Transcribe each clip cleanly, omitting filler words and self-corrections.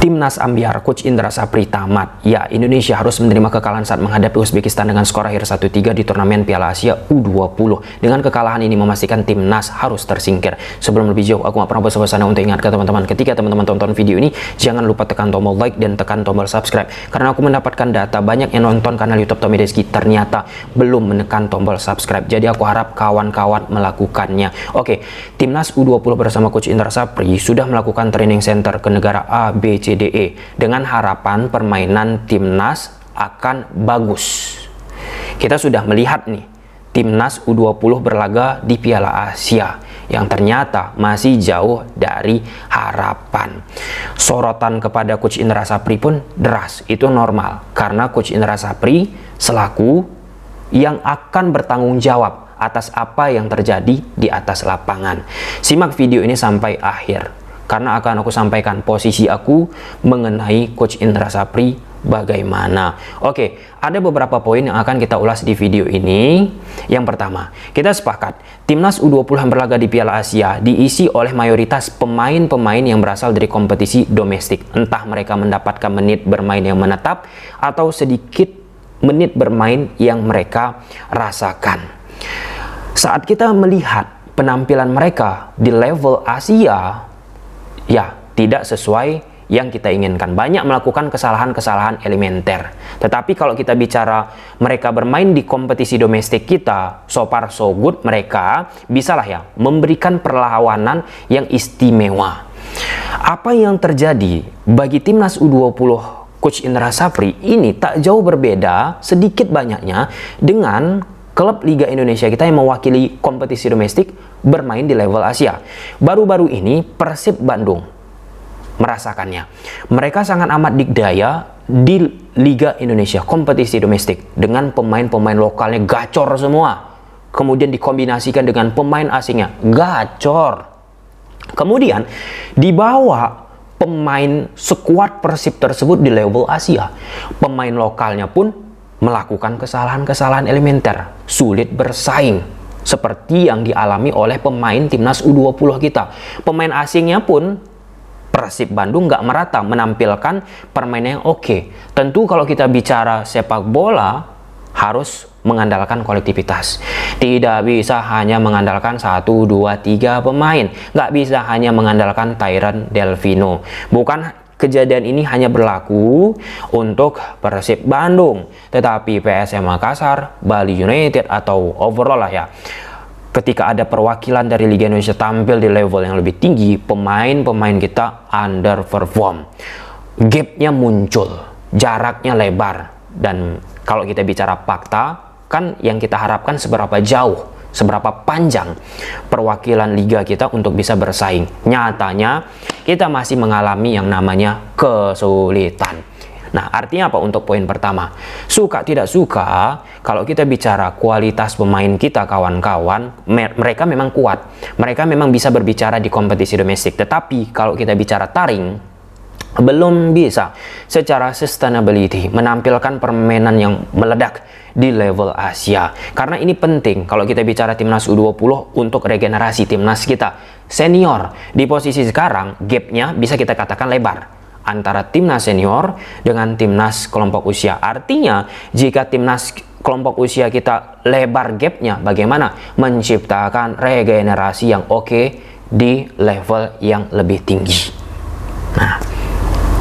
Timnas Ambyar Coach Indra Sapri tamat. Ya, Indonesia harus menerima kekalahan saat menghadapi Uzbekistan dengan skor akhir 1-3 di turnamen Piala Asia U20. Dengan kekalahan ini memastikan Timnas harus tersingkir. Sebelum lebih jauh, aku gak pernah bosan-bosan untuk ingatkan teman-teman, ketika teman-teman tonton video ini, jangan lupa tekan tombol like dan tekan tombol subscribe. Karena aku mendapatkan data banyak yang nonton kanal YouTube Tommy Deski ternyata belum menekan tombol subscribe. Jadi aku harap kawan-kawan melakukannya. Oke, Timnas U20 bersama Coach Indra Sapri sudah melakukan training center ke negara A, B, C, D, E dengan harapan permainan Timnas akan bagus. Kita sudah melihat nih Timnas U20 berlaga di Piala Asia yang ternyata masih jauh dari harapan. Sorotan kepada Coach Indra Sapri pun deras, itu normal karena Coach Indra Sapri selaku yang akan bertanggung jawab atas apa yang terjadi di atas lapangan. Simak video ini sampai akhir karena akan aku sampaikan posisi aku mengenai Coach Indra Sapri bagaimana. Oke, ada beberapa poin yang akan kita ulas di video ini. Yang pertama, kita sepakat Timnas U20 yang berlaga di Piala Asia diisi oleh mayoritas pemain-pemain yang berasal dari kompetisi domestik. Entah mereka mendapatkan menit bermain yang menetap atau sedikit menit bermain yang mereka rasakan. Saat kita melihat penampilan mereka di level Asia, ya, tidak sesuai yang kita inginkan. Banyak melakukan kesalahan-kesalahan elementer. Tetapi kalau kita bicara mereka bermain di kompetisi domestik kita, so far so good, mereka bisalah ya memberikan perlawanan yang istimewa. Apa yang terjadi bagi Timnas U20 Coach Indra Sapri ini tak jauh berbeda sedikit banyaknya dengan klub Liga Indonesia kita yang mewakili kompetisi domestik bermain di level Asia. Baru-baru ini Persib Bandung merasakannya. Mereka sangat amat dikdaya di Liga Indonesia kompetisi domestik dengan pemain-pemain lokalnya gacor semua. Kemudian dikombinasikan dengan pemain asingnya gacor. Kemudian dibawa pemain sekuat Persib tersebut di level Asia. Pemain lokalnya pun melakukan kesalahan-kesalahan elementer, sulit bersaing seperti yang dialami oleh pemain Timnas U20 kita. Pemain asingnya pun Persib Bandung nggak merata menampilkan permainan yang oke. Tentu kalau kita bicara sepak bola harus mengandalkan kolektivitas. Tidak bisa hanya mengandalkan 1, 2, 3 pemain. Nggak bisa hanya mengandalkan Tyron Delvino. Bukan kejadian ini hanya berlaku untuk Persib Bandung, tetapi PSM Makassar, Bali United, atau overall lah ya. Ketika ada perwakilan dari Liga Indonesia tampil di level yang lebih tinggi, pemain-pemain kita underperform. Gapnya muncul, jaraknya lebar. Dan kalau kita bicara fakta, kan yang kita harapkan seberapa jauh, seberapa panjang perwakilan liga kita untuk bisa bersaing. Nyatanya kita masih mengalami yang namanya kesulitan. Nah, artinya apa untuk poin pertama? Suka tidak suka, kalau kita bicara kualitas pemain kita kawan-kawan, mereka memang kuat. Mereka memang bisa berbicara di kompetisi domestik. Tetapi kalau kita bicara taring, belum bisa secara sustainability menampilkan permainan yang meledak di level Asia. Karena ini penting kalau kita bicara Timnas U20 untuk regenerasi Timnas kita senior. Di posisi sekarang gapnya bisa kita katakan lebar antara Timnas senior dengan Timnas kelompok usia. Artinya jika Timnas kelompok usia kita lebar gapnya, bagaimana menciptakan regenerasi yang oke di level yang lebih tinggi. Nah,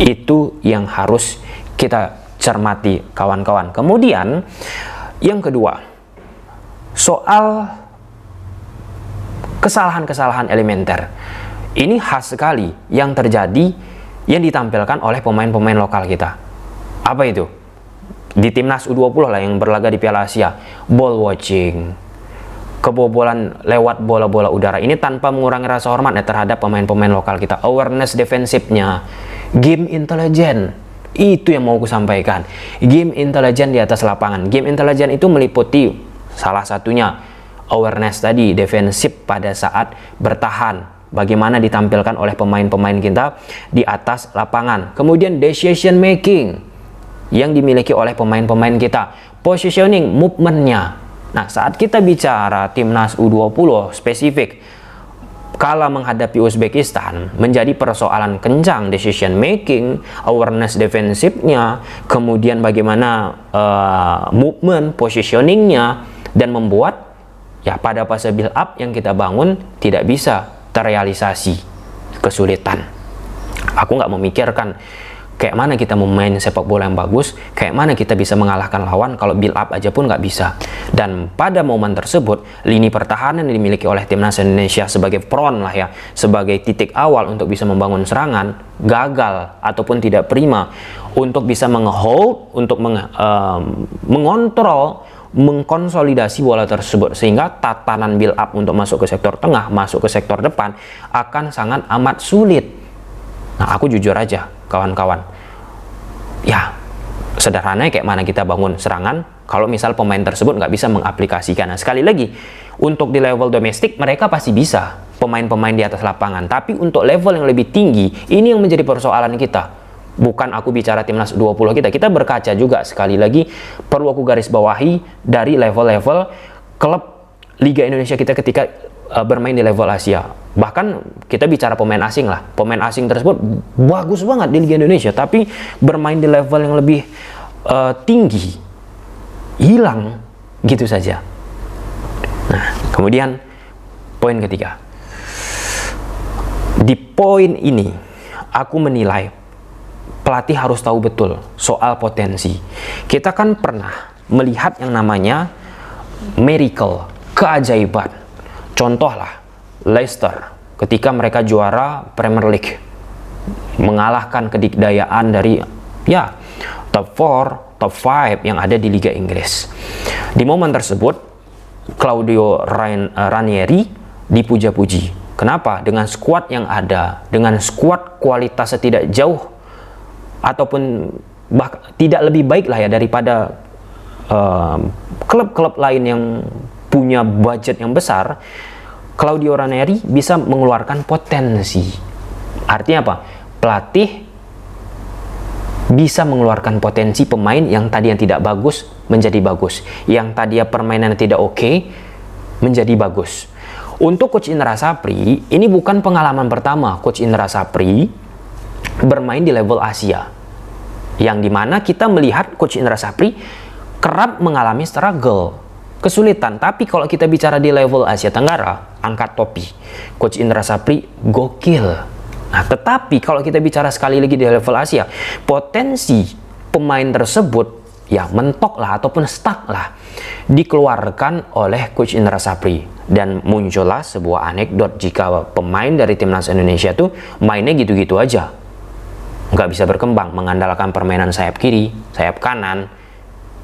itu yang harus kita cermati kawan-kawan. Kemudian yang kedua, soal kesalahan-kesalahan elementer. Ini khas sekali yang terjadi yang ditampilkan oleh pemain-pemain lokal kita. Apa itu? Di Timnas U20 lah yang berlaga di Piala Asia. Ball watching, kebobolan lewat bola-bola udara. Ini tanpa mengurangi rasa hormat terhadap pemain-pemain lokal kita. Awareness defensifnya, game intelligent, itu yang mau aku sampaikan. Game intelligent di atas lapangan. Game intelligent itu meliputi salah satunya awareness tadi, defensif pada saat bertahan. Bagaimana ditampilkan oleh pemain-pemain kita di atas lapangan. Kemudian decision making yang dimiliki oleh pemain-pemain kita. Positioning, movementnya. Nah, saat kita bicara Timnas U20 spesifik, Kala menghadapi Uzbekistan menjadi persoalan kencang decision making, awareness defensifnya, kemudian bagaimana movement, positioningnya, dan membuat ya pada fase build up yang kita bangun tidak bisa terrealisasi, kesulitan. Aku nggak memikirkan kayak mana kita memain sepak bola yang bagus, kayak mana kita bisa mengalahkan lawan kalau build up aja pun nggak bisa. Dan pada momen tersebut, lini pertahanan yang dimiliki oleh timnas Indonesia sebagai front lah ya, sebagai titik awal untuk bisa membangun serangan, gagal ataupun tidak prima untuk bisa menghold, untuk mengontrol, mengkonsolidasi bola tersebut, sehingga tatanan build up untuk masuk ke sektor tengah, masuk ke sektor depan akan sangat amat sulit. Nah, aku jujur aja kawan-kawan, ya sederhananya kayak mana kita bangun serangan kalau misal pemain tersebut nggak bisa mengaplikasikan. Nah, sekali lagi, untuk di level domestik mereka pasti bisa, pemain-pemain di atas lapangan, tapi untuk level yang lebih tinggi, ini yang menjadi persoalan kita. Bukan aku bicara timnas 20 kita berkaca juga, sekali lagi perlu aku garis bawahi dari level-level klub Liga Indonesia kita ketika bermain di level Asia. Bahkan kita bicara pemain asing lah, pemain asing tersebut bagus banget di Liga Indonesia, tapi bermain di level yang lebih tinggi hilang gitu saja. Nah, kemudian poin ketiga, di poin ini aku menilai pelatih harus tahu betul soal potensi. Kita kan pernah melihat yang namanya miracle, keajaiban. Contoh lah Leicester ketika mereka juara Premier League, mengalahkan kedikdayaan dari ya top 4, top 5 yang ada di Liga Inggris. Di momen tersebut Claudio Ranieri dipuja-puji. Kenapa? Dengan skuad yang ada, dengan skuad kualitasnya tidak jauh ataupun tidak lebih baik lah ya daripada klub-klub lain yang punya budget yang besar, Claudio Ranieri bisa mengeluarkan potensi. Artinya apa? Pelatih bisa mengeluarkan potensi pemain yang tadi yang tidak bagus menjadi bagus, yang tadi permainan tidak oke menjadi bagus. Untuk Coach Indra Sapri, ini bukan pengalaman pertama Coach Indra Sapri bermain di level Asia, yang dimana kita melihat Coach Indra Sapri kerap mengalami struggle, kesulitan. Tapi kalau kita bicara di level Asia Tenggara, angkat topi, Coach Indra Sapri gokil. Nah, tetapi kalau kita bicara sekali lagi di level Asia, potensi pemain tersebut ya mentok lah ataupun stuck lah dikeluarkan oleh Coach Indra Sapri, dan muncullah sebuah anekdot jika pemain dari timnas Indonesia tuh mainnya gitu-gitu aja, nggak bisa berkembang, mengandalkan permainan sayap kiri, sayap kanan,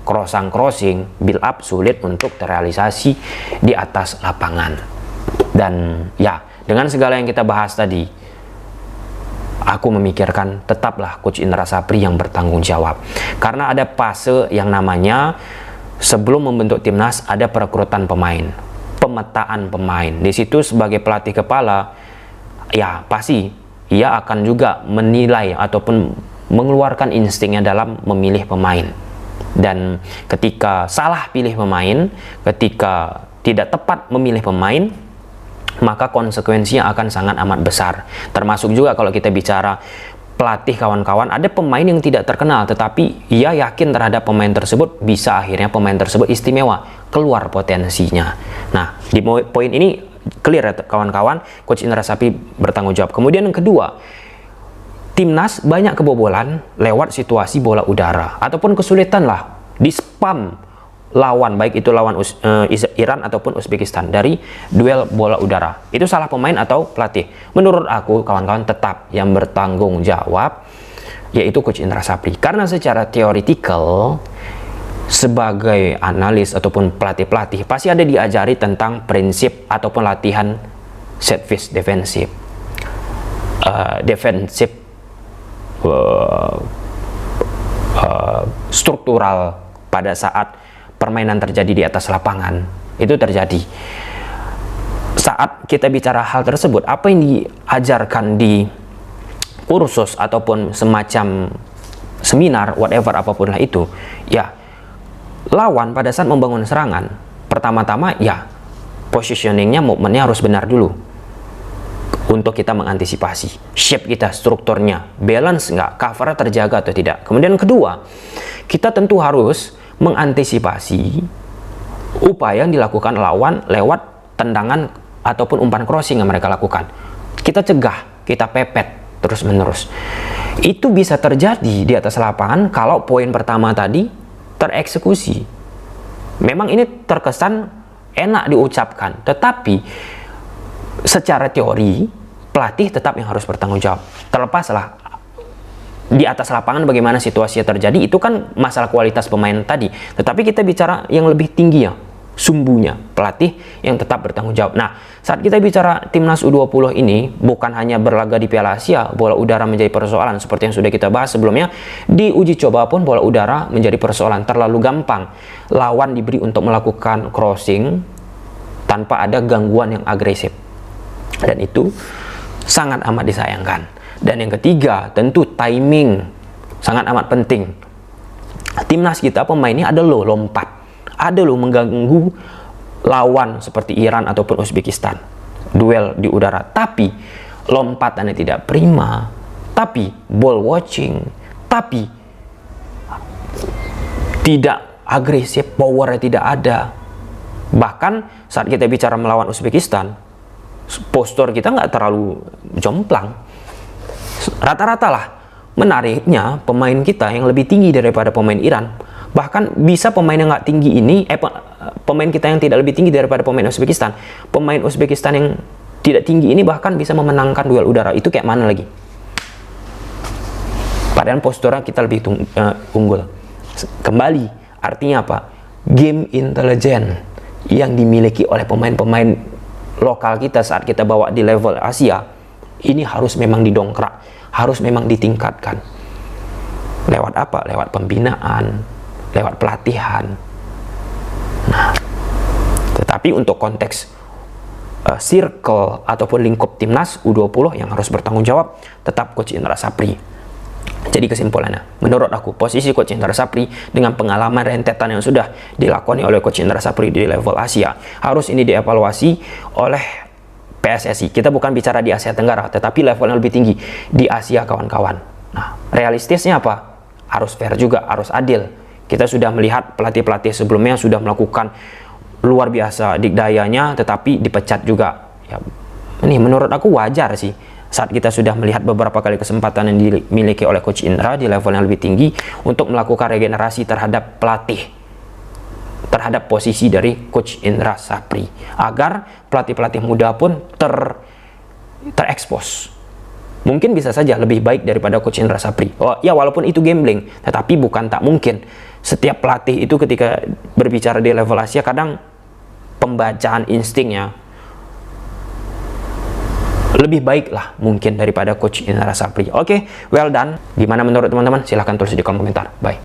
crossing, build up sulit untuk terrealisasi di atas lapangan. Dan ya, dengan segala yang kita bahas tadi, aku memikirkan tetaplah Coach Indra Sapri yang bertanggung jawab. Karena ada fase yang namanya sebelum membentuk timnas ada perekrutan pemain, pemetaan pemain. Di situ sebagai pelatih kepala, ya pasti ia akan juga menilai ataupun mengeluarkan instingnya dalam memilih pemain. Dan ketika salah pilih pemain, ketika tidak tepat memilih pemain, maka konsekuensinya akan sangat amat besar. Termasuk juga kalau kita bicara pelatih kawan-kawan, ada pemain yang tidak terkenal tetapi ia yakin terhadap pemain tersebut, bisa akhirnya pemain tersebut istimewa, keluar potensinya. Nah, di poin ini clear ya kawan-kawan, Coach Indra Sapri bertanggung jawab. Kemudian yang kedua, timnas banyak kebobolan lewat situasi bola udara ataupun kesulitan lah di spam lawan, baik itu lawan Iran ataupun Uzbekistan dari duel bola udara. Itu salah pemain atau pelatih? Menurut aku kawan-kawan tetap yang bertanggung jawab yaitu Coach Indra Sapri, karena secara teoretikal sebagai analis ataupun pelatih-pelatih pasti ada diajari tentang prinsip ataupun latihan set piece defensif, struktural pada saat permainan terjadi di atas lapangan. Itu terjadi saat kita bicara hal tersebut. Apa yang diajarkan di kursus ataupun semacam seminar, whatever apapun lah itu, ya lawan pada saat membangun serangan pertama-tama ya positioningnya, movementnya harus benar dulu. untuk kita mengantisipasi shape kita, strukturnya, balance nggak, cover terjaga atau tidak. Kemudian kedua, kita tentu harus mengantisipasi upaya yang dilakukan lawan lewat tendangan ataupun umpan crossing yang mereka lakukan. Kita cegah, kita pepet terus-menerus. Itu bisa terjadi di atas lapangan kalau poin pertama tadi tereksekusi. Memang ini terkesan enak diucapkan, tetapi secara teori pelatih tetap yang harus bertanggung jawab. Terlepaslah di atas lapangan bagaimana situasi yang terjadi, itu kan masalah kualitas pemain tadi. Tetapi kita bicara yang lebih tinggi ya, sumbunya, pelatih yang tetap bertanggung jawab. Nah, saat kita bicara timnas U20 ini, bukan hanya berlaga di Piala Asia, bola udara menjadi persoalan seperti yang sudah kita bahas sebelumnya. Di uji coba pun bola udara menjadi persoalan, terlalu gampang. Lawan diberi untuk melakukan crossing tanpa ada gangguan yang agresif. Dan itu sangat amat disayangkan. Dan yang ketiga, tentu timing sangat amat penting. Timnas kita pemainnya ada loh lompat, ada loh mengganggu lawan seperti Iran ataupun Uzbekistan, duel di udara. Tapi lompatannya tidak prima, tapi ball watching, tapi tidak agresif, powernya tidak ada. Bahkan saat kita bicara melawan Uzbekistan, postur kita nggak terlalu jomplang, rata-rata lah. Menariknya pemain kita yang lebih tinggi daripada pemain Iran, bahkan bisa pemain yang nggak tinggi ini, pemain kita yang tidak lebih tinggi daripada pemain Uzbekistan, pemain Uzbekistan yang tidak tinggi ini bahkan bisa memenangkan duel udara. Itu kayak mana lagi? Padahal posturnya kita lebih unggul. Kembali, artinya apa? Game intelijen yang dimiliki oleh pemain-pemain lokal kita saat kita bawa di level Asia ini harus memang didongkrak, harus memang ditingkatkan. Lewat apa? Lewat pembinaan, lewat pelatihan. Nah, tetapi untuk konteks circle ataupun lingkup timnas U20 yang harus bertanggung jawab tetap Coach Indra Sapri. Jadi kesimpulannya, menurut aku posisi Coach Indra Sapri dengan pengalaman rentetan yang sudah dilakoni oleh Coach Indra Sapri di level Asia, harus ini dievaluasi oleh PSSI. Kita bukan bicara di Asia Tenggara, tetapi level yang lebih tinggi di Asia, kawan-kawan. Nah, realistisnya apa? Harus fair juga, harus adil. Kita sudah melihat pelatih-pelatih sebelumnya sudah melakukan luar biasa dikdayanya, tetapi dipecat juga. Ya, ini menurut aku wajar sih. Saat kita sudah melihat beberapa kali kesempatan yang dimiliki oleh Coach Indra di level yang lebih tinggi untuk melakukan regenerasi terhadap pelatih, terhadap posisi dari Coach Indra Sapri, agar pelatih-pelatih muda pun terekspos. Mungkin bisa saja lebih baik daripada Coach Indra Sapri. Oh ya, walaupun itu gambling, tetapi bukan tak mungkin. Setiap pelatih itu ketika berbicara di level Asia, kadang pembacaan instingnya lebih baik lah mungkin daripada Coach Indra Sapri. Oke, well done. Gimana menurut teman-teman? Silahkan tulis di kolom komentar. Bye.